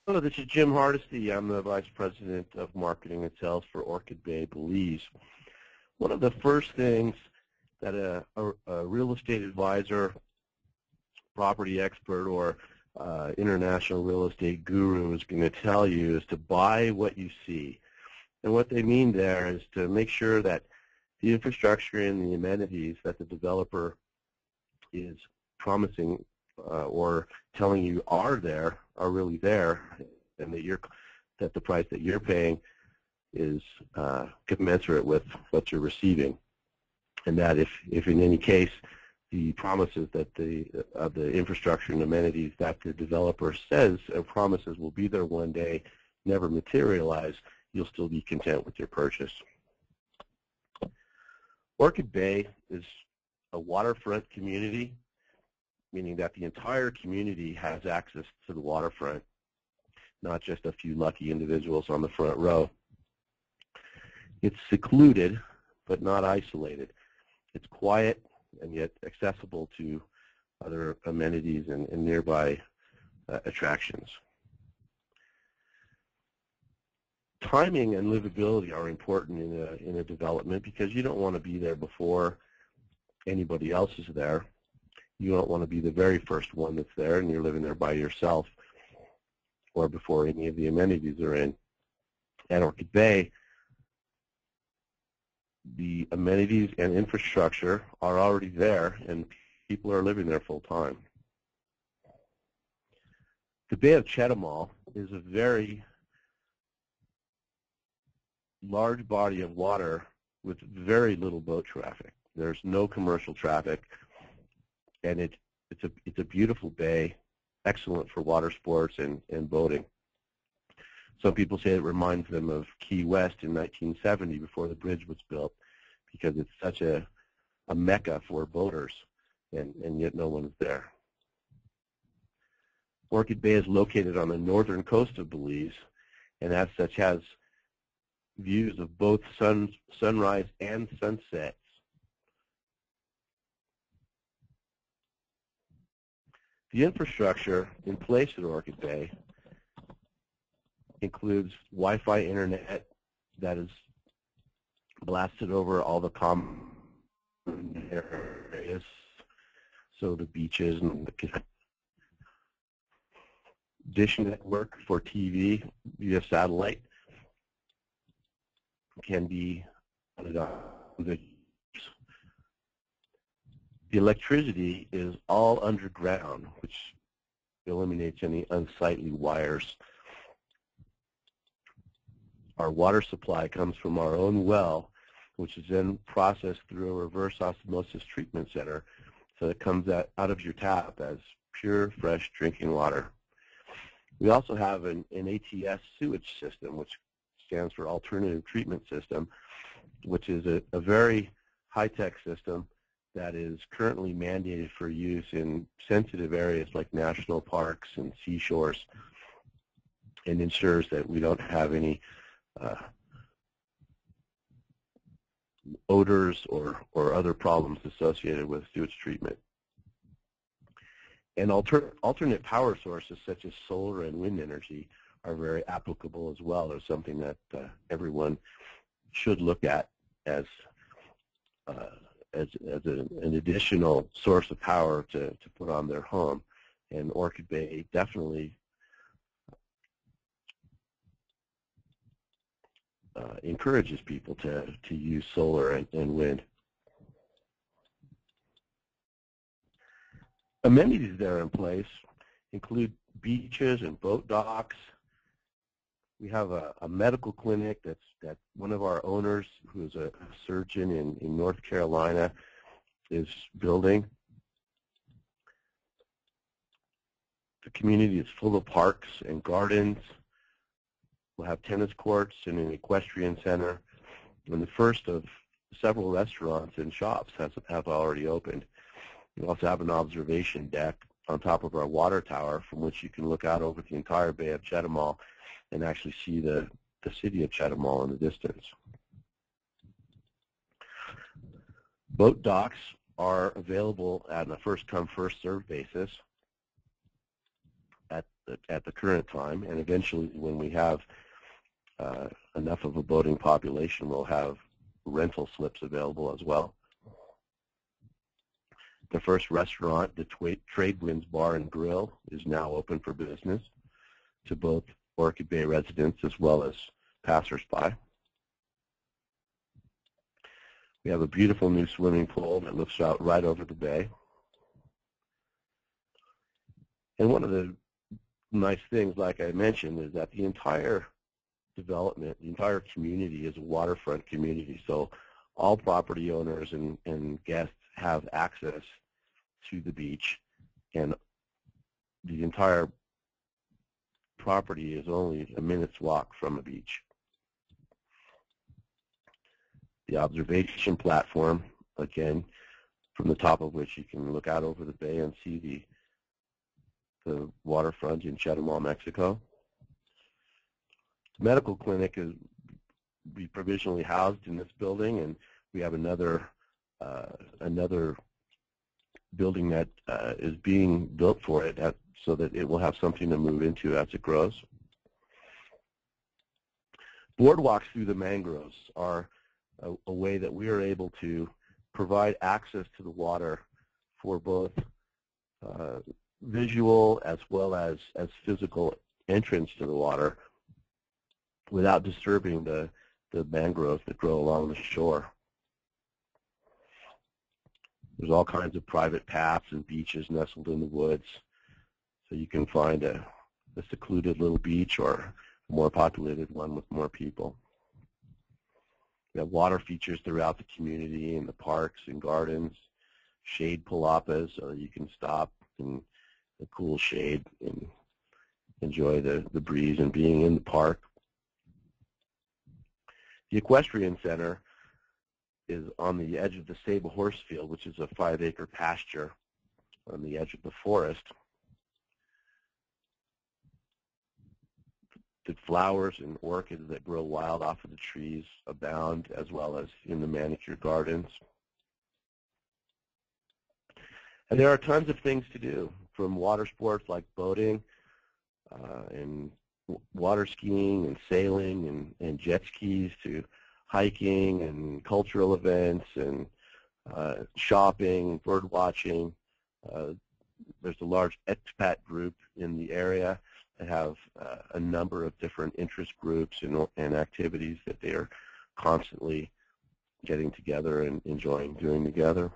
Hello, this is Jim Hardesty. I'm the Vice President of Marketing and Sales for Orchid Bay, Belize. One of the first things that a real estate advisor, property expert, or international real estate guru is going to tell you is to buy what you see. And what they mean there is to make sure that the infrastructure and the amenities that the developer is promising or telling you are there are really there, and that the price that you're paying is commensurate with what you're receiving, and that if in any case the promises that the infrastructure and amenities that the developer says or promises will be there one day never materialize, you'll still be content with your purchase. Orchid Bay is a waterfront community, meaning that the entire community has access to the waterfront, not just a few lucky individuals on the front row. It's secluded, but not isolated. It's quiet and yet accessible to other amenities and nearby attractions. Timing and livability are important in a development because you don't want to be there before anybody else is there. You don't want to be the very first one that's there and you're living there by yourself or before any of the amenities are in. At Orchid Bay, the amenities and infrastructure are already there and people are living there full time. The Bay of Chetumal is a very large body of water with very little boat traffic. There's no commercial traffic. And it's a beautiful bay, excellent for water sports and boating. Some people say it reminds them of Key West in 1970 before the bridge was built because it's such a mecca for boaters, and yet no one is there. Orchid Bay is located on the northern coast of Belize, and as such has views of both sunrise and sunset. The infrastructure in place at Orchid Bay includes Wi-Fi internet that is blasted over all the common areas, so the beaches and the dish network for TV via satellite can be the electricity is all underground, which eliminates any unsightly wires. Our water supply comes from our own well, which is then processed through a reverse osmosis treatment center, so it comes out of your tap as pure, fresh drinking water. We also have an ATS sewage system, which stands for Alternative Treatment System, which is a very high-tech system that is currently mandated for use in sensitive areas like national parks and seashores, and ensures that we don't have any odors or other problems associated with sewage treatment. And alternate power sources such as solar and wind energy are very applicable as well. They're something that everyone should look at as an additional source of power to put on their home. And Orchid Bay definitely encourages people to use solar and wind. Amenities that are in place include beaches and boat docks. We have a medical clinic that one of our owners, who is a surgeon in North Carolina, is building. The community is full of parks and gardens. We'll have tennis courts and an equestrian center. And the first of several restaurants and shops have already opened. We also have an observation deck on top of our water tower from which you can look out over the entire Bay of Chetumal and actually see the city of Chetumal in the distance. Boat docks are available at a first-come, first-served basis. at the current time, and eventually when we have enough of a boating population, we'll have rental slips available as well. The first restaurant, the Trade Winds Bar and Grill, is now open for business to both Orchid Bay residents as well as passersby. We have a beautiful new swimming pool that looks out right over the bay. And one of the nice things, like I mentioned, is that the entire development, the entire community is a waterfront community. So all property owners and guests have access to the beach, and the entire property is only a minute's walk from a beach. The observation platform, again, from the top of which you can look out over the bay and see the waterfront in Chetumal, Mexico. The medical clinic is be provisionally housed in this building, and we have another building that is being built for it so that it will have something to move into as it grows. Boardwalks through the mangroves are a way that we are able to provide access to the water for both visual as well as physical entrance to the water without disturbing the mangroves that grow along the shore. There's all kinds of private paths and beaches nestled in the woods, so you can find a secluded little beach or a more populated one with more people. We have water features throughout the community in the parks and gardens, shade palapas, so you can stop in the cool shade and enjoy the breeze and being in the park. The Equestrian Center is on the edge of the Sable Horse Field, which is a 5-acre pasture on the edge of the forest. The flowers and orchids that grow wild off of the trees abound, as well as in the manicured gardens. And there are tons of things to do, from water sports like boating and water skiing and sailing and jet skis to hiking and cultural events and shopping, bird watching. There's a large expat group in the area that have a number of different interest groups and activities that they are constantly getting together and enjoying doing together.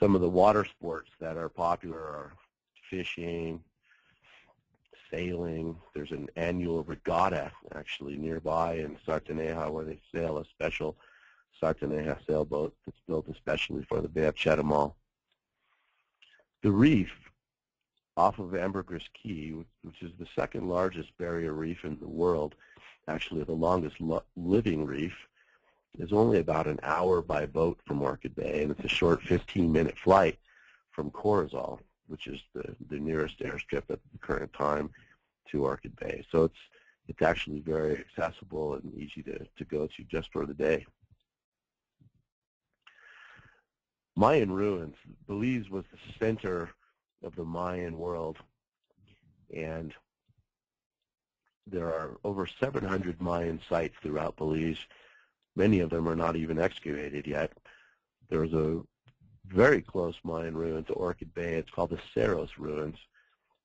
Some of the water sports that are popular are fishing, sailing. There's an annual regatta actually nearby in Sartaneja where they sail a special Sartaneja sailboat that's built especially for the Bay of Chetumal. The reef off of Ambergris Key, which is the second largest barrier reef in the world, actually the longest living reef, is only about an hour by boat from Orchid Bay, and it's a short 15-minute flight from Corozal, which is the nearest airstrip at the current time to Orchid Bay. So it's actually very accessible and easy to go to just for the day. Mayan ruins. Belize was the center of the Mayan world, and there are over 700 Mayan sites throughout Belize. Many of them are not even excavated yet. There's a very close Mayan ruin to Orchid Bay. It's called the Cerros Ruins,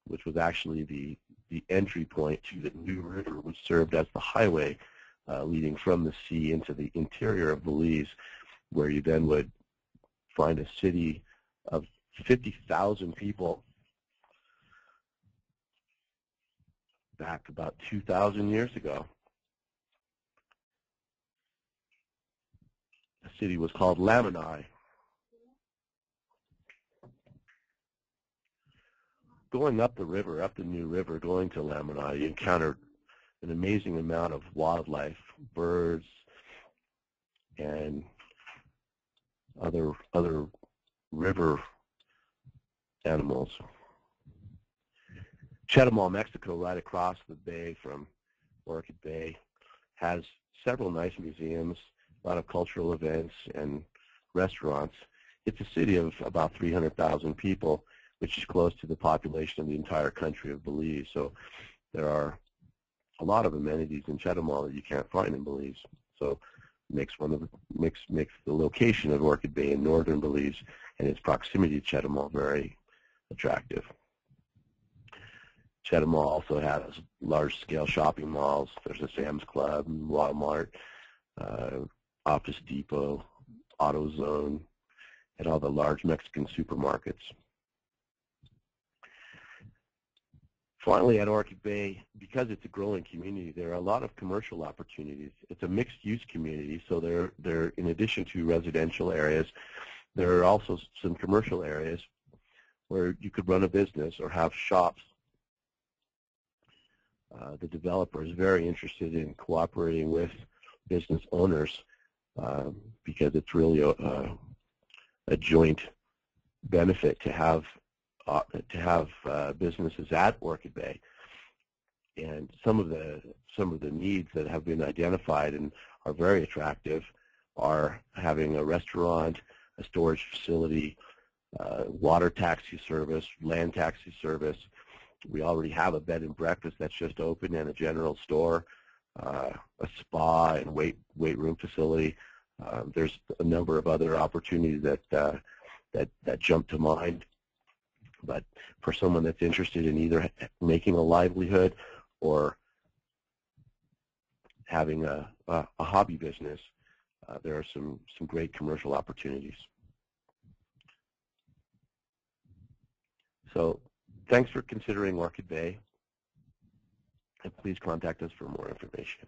which was actually the entry point to the New River, which served as the highway leading from the sea into the interior of Belize, where you then would find a city of 50,000 people back about 2,000 years ago. The city was called Lamanai. Going up the river, up the New River, going to Lamanai, you encountered an amazing amount of wildlife, birds, and other river animals. Chetumal, Mexico, right across the bay from Orchid Bay, has several nice museums, a lot of cultural events and restaurants. It's a city of about 300,000 people, which is close to the population of the entire country of Belize. So there are a lot of amenities in Chetumal that you can't find in Belize. So makes the location of Orchid Bay in northern Belize and its proximity to Chetumal very attractive. Chetumal also has large-scale shopping malls. There's a Sam's Club, Walmart, Office Depot, AutoZone, and all the large Mexican supermarkets. Finally, at Orchid Bay, because it's a growing community, there are a lot of commercial opportunities. It's a mixed-use community, so there, in addition to residential areas, there are also some commercial areas where you could run a business or have shops. The developer is very interested in cooperating with business owners because it's really a joint benefit to have businesses at Orchid Bay. And some of the needs that have been identified and are very attractive are having a restaurant, a storage facility, water taxi service, land taxi service. We already have a bed and breakfast that's just opened and a general store, a spa and weight room facility. There's a number of other opportunities that jump to mind. But for someone that's interested in either making a livelihood or having a hobby business, there are some great commercial opportunities. So thanks for considering Orchid Bay, and please contact us for more information.